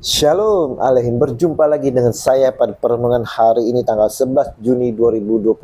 Shalom Alehin, berjumpa lagi dengan saya pada perenungan hari ini tanggal 11 Juni 2025,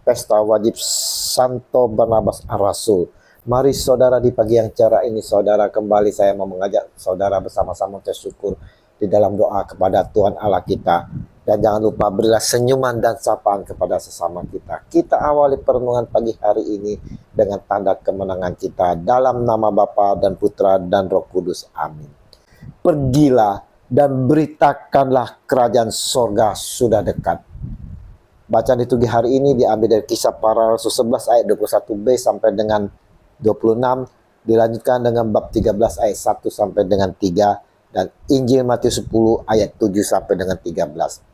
Pesta Wajib Santo Barnabas Ar-Rasul. Mari saudara, di pagi yang cerah ini saudara, kembali saya mau mengajak saudara bersama-sama bersyukur di dalam doa kepada Tuhan Allah kita. Dan jangan lupa berilah senyuman dan sapaan kepada sesama kita. Kita awali perenungan pagi hari ini dengan tanda kemenangan kita dalam nama Bapa dan Putra dan Roh Kudus. Amin. Pergilah dan beritakanlah kerajaan sorga sudah dekat. Bacaan liturgi hari ini diambil dari Kisah Para Rasul 11 ayat 21b sampai dengan 26, dilanjutkan dengan bab 13 ayat 1 sampai dengan 3, dan Injil Matius 10 ayat 7 sampai dengan 13.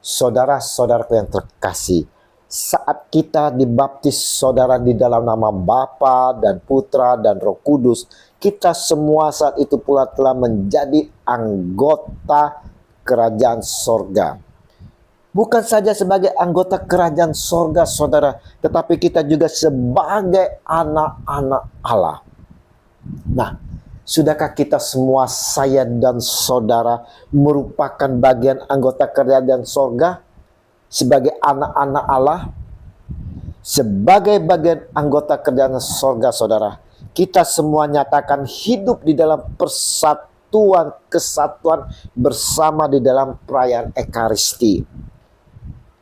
Saudara-saudaraku yang terkasih, saat kita dibaptis saudara di dalam nama Bapa dan Putra dan Roh Kudus, kita semua saat itu pula telah menjadi anggota kerajaan sorga. Bukan saja sebagai anggota kerajaan sorga saudara, tetapi kita juga sebagai anak-anak Allah. Nah, sudahkah kita semua, saya dan saudara, merupakan bagian anggota kerajaan sorga sebagai anak-anak Allah? Sebagai bagian anggota kerajaan sorga saudara, kita semua nyatakan hidup di dalam persatuan, kesatuan bersama di dalam perayaan Ekaristi.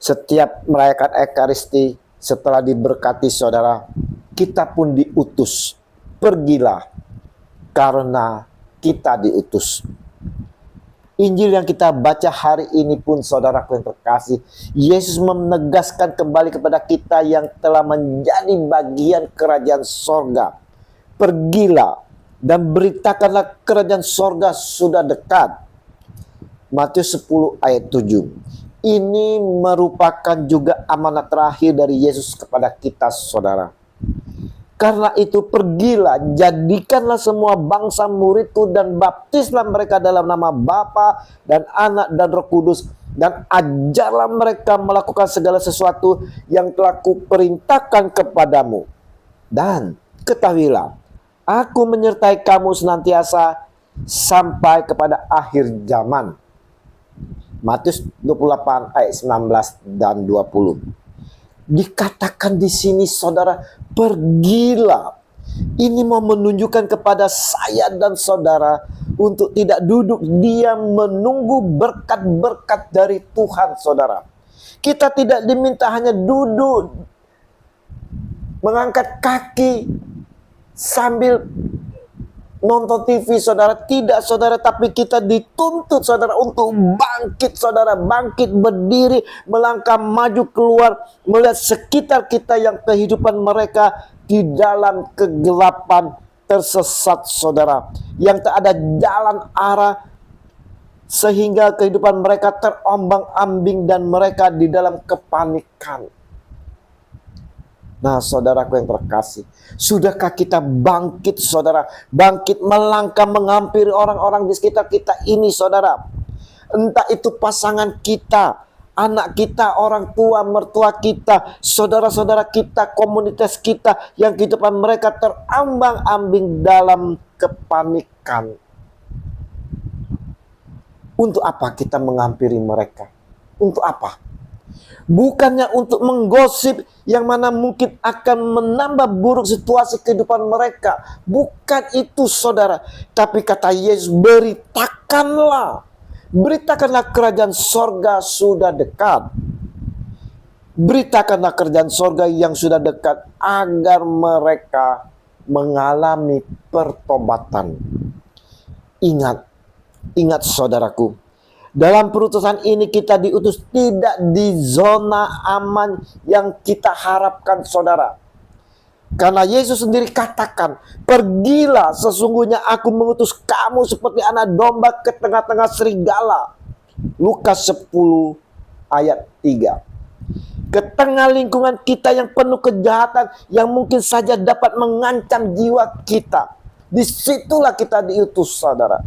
Setiap merayakan Ekaristi, setelah diberkati saudara, kita pun diutus. Pergilah, karena kita diutus. Injil yang kita baca hari ini pun saudaraku yang terkasih, Yesus menegaskan kembali kepada kita yang telah menjadi bagian kerajaan sorga. Pergilah dan beritakanlah kerajaan sorga sudah dekat. Matius 10 ayat 7. Ini merupakan juga amanat terakhir dari Yesus kepada kita saudara. Karena itu pergilah, jadikanlah semua bangsa muridku dan baptislah mereka dalam nama Bapa dan Anak dan Roh Kudus, dan ajarlah mereka melakukan segala sesuatu yang telah kuperintahkan kepadamu. Dan ketahuilah, aku menyertai kamu senantiasa sampai kepada akhir zaman. Matius 28 ayat 19 dan 20. Dikatakan di sini saudara, pergilah. Ini mau menunjukkan kepada saya dan saudara untuk tidak duduk diam menunggu berkat-berkat dari Tuhan saudara. Kita tidak diminta hanya duduk mengangkat kaki sambil nonton TV saudara, tidak saudara, tapi kita dituntut saudara untuk bangkit saudara, bangkit berdiri, melangkah maju keluar, melihat sekitar kita yang kehidupan mereka di dalam kegelapan tersesat saudara, yang tak ada jalan arah, sehingga kehidupan mereka terombang-ambing dan mereka di dalam kepanikan. Nah saudaraku yang terkasih, sudahkah kita bangkit saudara, bangkit melangkah menghampiri orang-orang di sekitar kita ini saudara. Entah itu pasangan kita, anak kita, orang tua, mertua kita, saudara-saudara kita, komunitas kita, yang kehidupan mereka terombang-ambing dalam kepanikan. Untuk apa kita menghampiri mereka? Untuk apa? Bukannya untuk menggosip yang mana mungkin akan menambah buruk situasi kehidupan mereka. Bukan itu saudara. Tapi kata Yesus, beritakanlah. Beritakanlah kerajaan sorga sudah dekat. Beritakanlah kerajaan sorga yang sudah dekat, agar mereka mengalami pertobatan. Ingat saudaraku, dalam perutusan ini kita diutus tidak di zona aman yang kita harapkan saudara. Karena Yesus sendiri katakan, pergilah, sesungguhnya aku mengutus kamu seperti anak domba ke tengah-tengah serigala. Lukas 10 ayat 3. Ke tengah lingkungan kita yang penuh kejahatan, yang mungkin saja dapat mengancam jiwa kita, disitulah kita diutus saudara.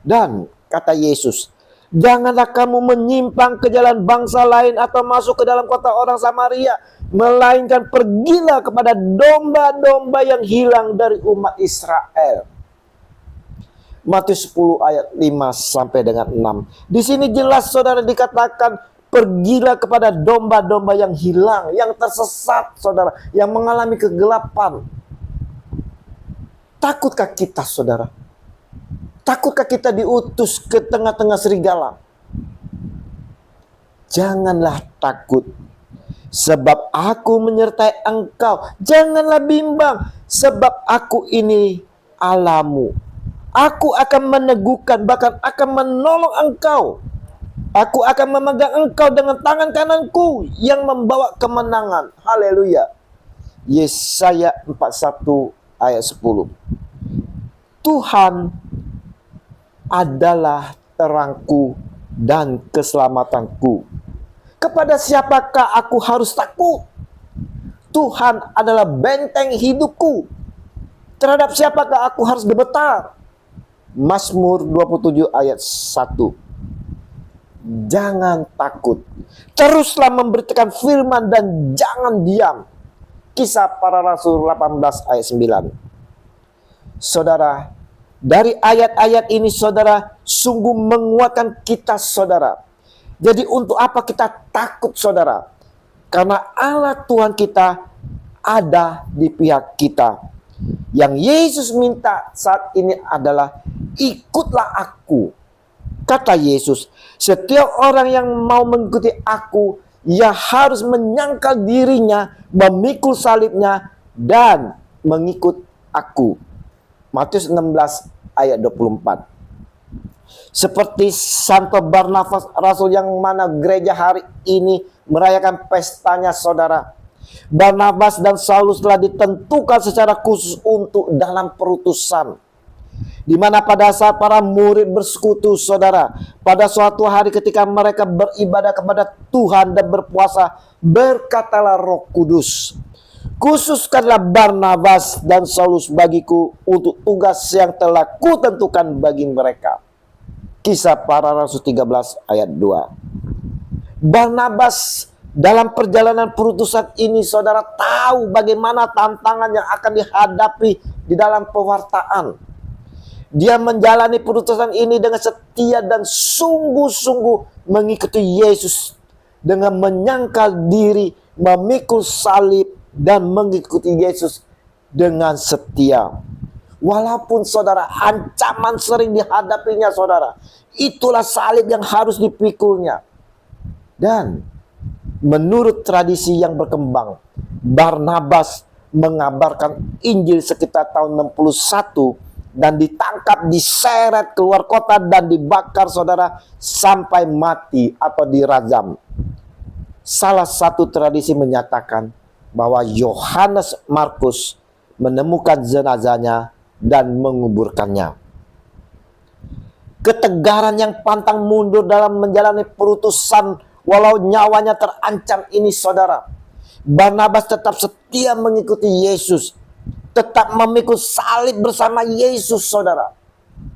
Dan kata Yesus, janganlah kamu menyimpang ke jalan bangsa lain atau masuk ke dalam kota orang Samaria, melainkan pergilah kepada domba-domba yang hilang dari umat Israel. Matius 10 ayat 5 sampai dengan 6. Di sini jelas saudara dikatakan, pergilah kepada domba-domba yang hilang, yang tersesat saudara, yang mengalami kegelapan. Takutkah kita saudara? Takutkah kita diutus ke tengah-tengah serigala? Janganlah takut, sebab aku menyertai engkau. Janganlah bimbang, sebab aku ini Allahmu. Aku akan meneguhkan, bahkan akan menolong engkau. Aku akan memegang engkau dengan tangan kananku yang membawa kemenangan. Haleluya. Yesaya 41 ayat 10. Tuhan adalah terangku dan keselamatanku. Kepada siapakah aku harus takut? Tuhan adalah benteng hidupku. Terhadap siapakah aku harus gemetar? Mazmur 27 ayat 1. Jangan takut, teruslah memberitakan firman dan jangan diam. Kisah Para Rasul 18 ayat 9. Saudara, dari ayat-ayat ini saudara sungguh menguatkan kita saudara. Jadi untuk apa kita takut saudara? Karena Allah Tuhan kita ada di pihak kita. Yang Yesus minta saat ini adalah, ikutlah aku. Kata Yesus, setiap orang yang mau mengikuti aku, ia harus menyangkal dirinya, memikul salibnya, dan mengikut aku. Matius 16 ayat 24. Seperti Santo Barnabas Rasul yang mana gereja hari ini merayakan pestanya saudara. Barnabas dan Saulus telah ditentukan secara khusus untuk dalam perutusan. Di mana pada saat para murid bersekutu saudara, pada suatu hari ketika mereka beribadah kepada Tuhan dan berpuasa, berkatalah Roh Kudus, khususkanlah Barnabas dan Saulus bagiku untuk tugas yang telah kutentukan bagi mereka. Kisah Para Rasul 13 ayat 2. Barnabas dalam perjalanan perutusan ini saudara tahu bagaimana tantangan yang akan dihadapi di dalam pewartaan. Dia menjalani perutusan ini dengan setia dan sungguh-sungguh mengikuti Yesus dengan menyangkal diri, memikul salib dan mengikuti Yesus dengan setia. Walaupun saudara ancaman sering dihadapinya saudara, itulah salib yang harus dipikulnya. Dan menurut tradisi yang berkembang, Barnabas mengabarkan Injil sekitar tahun 61 dan ditangkap, diseret keluar kota dan dibakar saudara sampai mati atau dirajam. Salah satu tradisi menyatakan bahwa Yohanes Markus menemukan jenazahnya dan menguburkannya. Ketegaran yang pantang mundur dalam menjalani perutusan walau nyawanya terancam ini saudara, Barnabas tetap setia mengikuti Yesus, tetap memikul salib bersama Yesus saudara.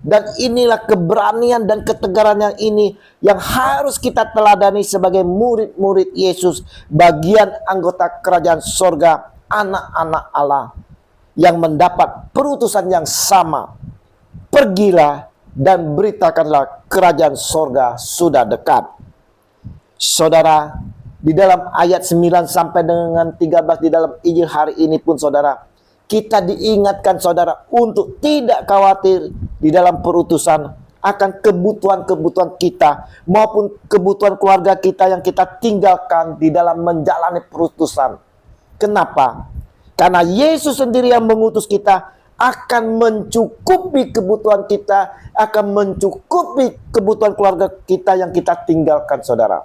Dan inilah keberanian dan ketegaran yang ini yang harus kita teladani sebagai murid-murid Yesus, bagian anggota kerajaan sorga, anak-anak Allah yang mendapat perutusan yang sama. Pergilah dan beritakanlah kerajaan sorga sudah dekat. Saudara, di dalam ayat 9 sampai dengan 13 di dalam Injil hari ini pun saudara, kita diingatkan saudara untuk tidak khawatir di dalam perutusan akan kebutuhan-kebutuhan kita maupun kebutuhan keluarga kita yang kita tinggalkan di dalam menjalani perutusan. Kenapa? Karena Yesus sendiri yang mengutus kita akan mencukupi kebutuhan kita, akan mencukupi kebutuhan keluarga kita yang kita tinggalkan saudara.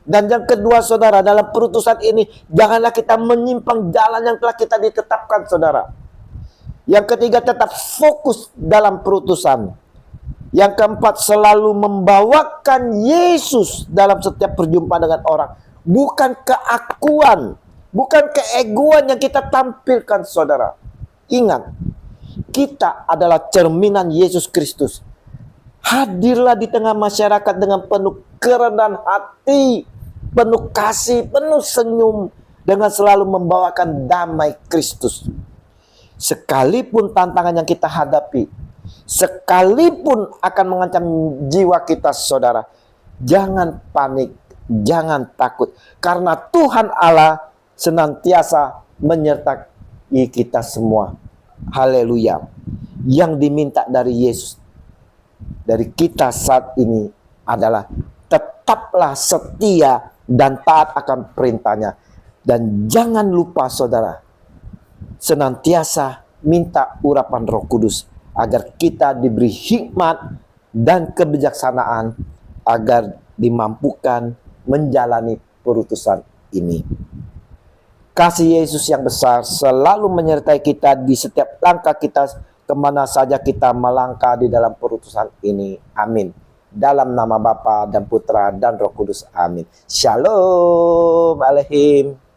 Dan yang kedua saudara, dalam perutusan ini janganlah kita menyimpang jalan yang telah kita ditetapkan saudara. Yang ketiga, tetap fokus dalam perutusan. Yang keempat, selalu membawakan Yesus dalam setiap perjumpaan dengan orang. Bukan keakuan, bukan keegoan yang kita tampilkan saudara. Ingat, kita adalah cerminan Yesus Kristus. Hadirlah di tengah masyarakat dengan penuh kerendahan hati, penuh kasih, penuh senyum, dengan selalu membawakan damai Kristus. Sekalipun tantangan yang kita hadapi, sekalipun akan mengancam jiwa kita, saudara, jangan panik, jangan takut, karena Tuhan Allah senantiasa menyertai kita semua. Haleluya. Yang diminta dari Yesus, dari kita saat ini adalah tetaplah setia dan taat akan perintahnya. Dan jangan lupa, saudara, senantiasa minta urapan Roh Kudus agar kita diberi hikmat dan kebijaksanaan agar dimampukan menjalani perutusan ini. Kasih Yesus yang besar selalu menyertai kita di setiap langkah kita, kemana saja kita melangkah di dalam perutusan ini. Amin. Dalam nama Bapa dan Putra dan Roh Kudus. Amin. Shalom Aleihim.